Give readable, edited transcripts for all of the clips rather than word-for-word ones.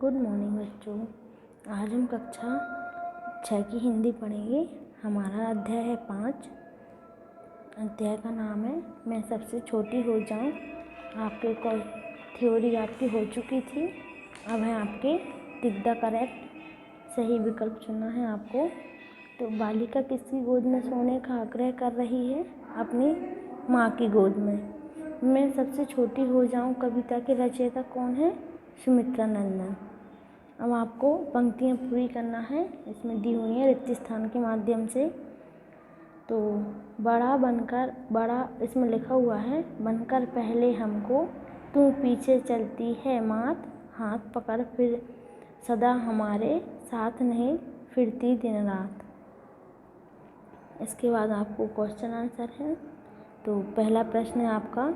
Good morning बच्चों। आज हम कक्षा 6 की हिंदी पढ़ेंगे। हमारा अध्याय है 5। अध्याय का नाम है मैं सबसे छोटी हो जाऊं। आपके थ्योरी आपकी हो चुकी थी। अब है आपके टिक द करेक्ट। सही विकल्प चुनना है आपको। तो बालिका किसकी गोद में सोने का आग्रह कर रही है? अपनी माँ की गोद में। मैं सबसे छोटी हो जाऊं कविता के रचयिता कौन है? सुमित्रा नंदन। अब आपको पंक्तियाँ पूरी करना है, इसमें दी हुई है रिक्त स्थान के माध्यम से। तो बड़ा इसमें लिखा हुआ है, बनकर पहले हमको तू पीछे चलती है मात, हाथ पकड़ फिर सदा हमारे साथ नहीं फिरती दिन रात। इसके बाद आपको क्वेश्चन आंसर है। तो पहला प्रश्न है आपका,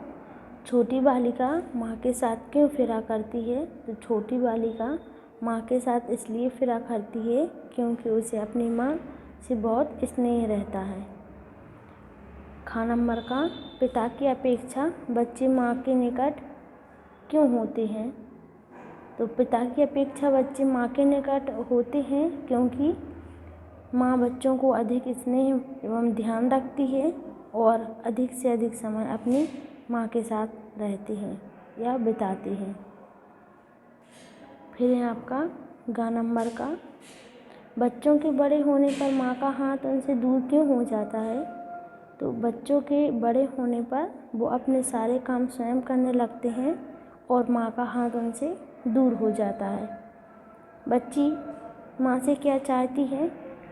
छोटी बालिका माँ के साथ क्यों फिरा करती है? तो छोटी बालिका माँ के साथ इसलिए फिरा करती है क्योंकि उसे अपनी माँ से बहुत स्नेह रहता है। ख नंबर का, पिता की अपेक्षा बच्चे माँ के निकट क्यों होते हैं? तो पिता की अपेक्षा बच्चे माँ के निकट होते हैं क्योंकि माँ बच्चों को अधिक स्नेह एवं ध्यान रखती है और अधिक से अधिक समय अपनी माँ के साथ रहती है या बिताती है। फिर है आपका ग नंबर का, बच्चों के बड़े होने पर माँ का हाथ उनसे दूर क्यों हो जाता है? तो बच्चों के बड़े होने पर वो अपने सारे काम स्वयं करने लगते हैं और माँ का हाथ उनसे दूर हो जाता है। बच्ची माँ से क्या चाहती है?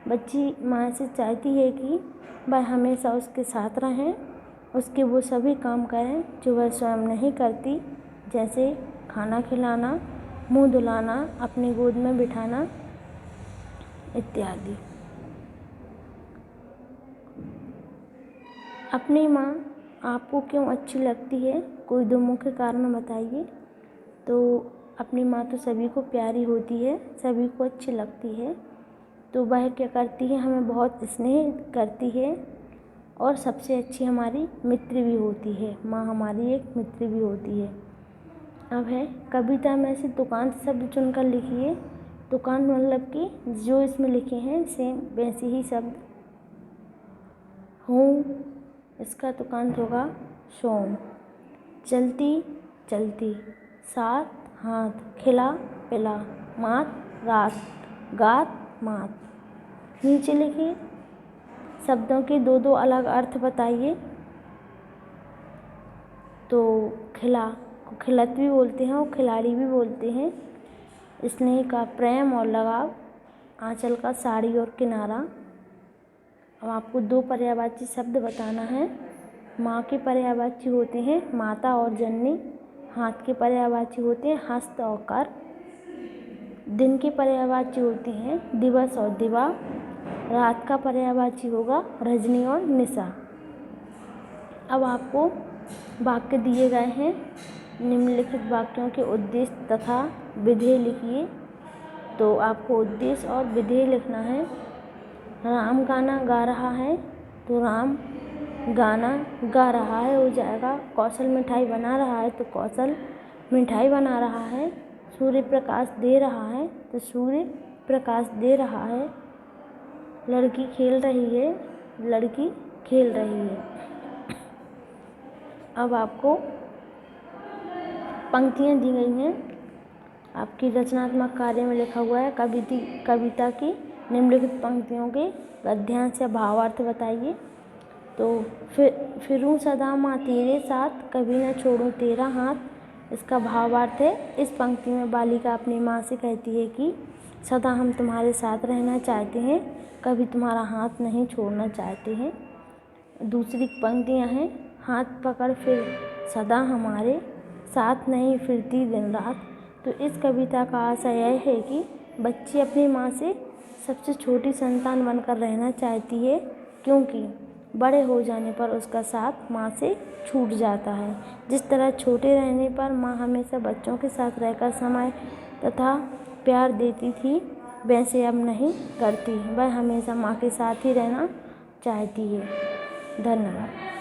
बच्ची माँ से चाहती है कि वह हमेशा उसके साथ रहें, उसके वो सभी काम करें जो वह स्वयं नहीं करती, जैसे खाना खिलाना, मुँह धुलाना, अपनी गोद में बिठाना इत्यादि। अपनी माँ आपको क्यों अच्छी लगती है? कोई दो मुख्य कारण बताइए। तो अपनी माँ तो सभी को प्यारी होती है, सभी को अच्छी लगती है। तो वह क्या करती है? हमें बहुत स्नेह करती है और सबसे अच्छी हमारी मित्र भी होती है। माँ हमारी एक मित्र भी होती है। अब है कविता में से दुकान शब्द चुनकर लिखिए। दुकान मतलब कि जो इसमें लिखे हैं सेम वैसे ही शब्द हूँ, इसका तुकांत होगा सोम। चलती चलती, साथ हाथ, खिला पिला, मात रात, गात मात। नीचे लिखिए शब्दों के दो दो अलग अर्थ बताइए। तो खिला को खिलत भी बोलते हैं और खिलाड़ी भी बोलते हैं। स्नेह का प्रेम और लगाव, आंचल का साड़ी और किनारा। अब आपको दो पर्यायवाची शब्द बताना है। माँ के पर्यायवाची होते हैं माता और जननी, हाथ के पर्यायवाची होते हैं हस्त और कर, दिन के पर्यायवाची होते हैं दिवस और दिवा, रात का पर्यायवाची होगा रजनी और निशा। अब आपको वाक्य दिए गए हैं, निम्नलिखित वाक्यों के उद्देश्य तथा विधेय लिखिए। तो आपको उद्देश्य और विधेय लिखना है। राम गाना गा रहा है, तो राम गाना गा रहा है हो जाएगा। कौशल मिठाई बना रहा है, तो कौशल मिठाई बना रहा है। सूर्य प्रकाश दे रहा है, तो सूर्य प्रकाश दे रहा है। लड़की खेल रही है, लड़की खेल रही है। अब आपको पंक्तियाँ दी गई हैं। आपकी रचनात्मक कार्य में लिखा हुआ है कविता की निम्नलिखित पंक्तियों के गद्यांश या भावार्थ बताइए। तो फिरूं सदा माँ तेरे साथ, कभी न छोड़ूं तेरा हाथ। इसका भावार्थ है, इस पंक्ति में बालिका अपनी माँ से कहती है कि सदा हम तुम्हारे साथ रहना चाहते हैं, कभी तुम्हारा हाथ नहीं छोड़ना चाहते हैं। दूसरी पंक्तियाँ हैं, हाथ पकड़ फिर सदा हमारे साथ नहीं फिरती दिन रात। तो इस कविता का आशय यह है कि बच्ची अपनी माँ से सबसे छोटी संतान बनकर रहना चाहती है क्योंकि बड़े हो जाने पर उसका साथ माँ से छूट जाता है। जिस तरह छोटे रहने पर माँ हमेशा बच्चों के साथ रहकर समय तथा प्यार देती थी, वैसे अब नहीं करती। वह हमेशा माँ के साथ ही रहना चाहती है। धन्यवाद।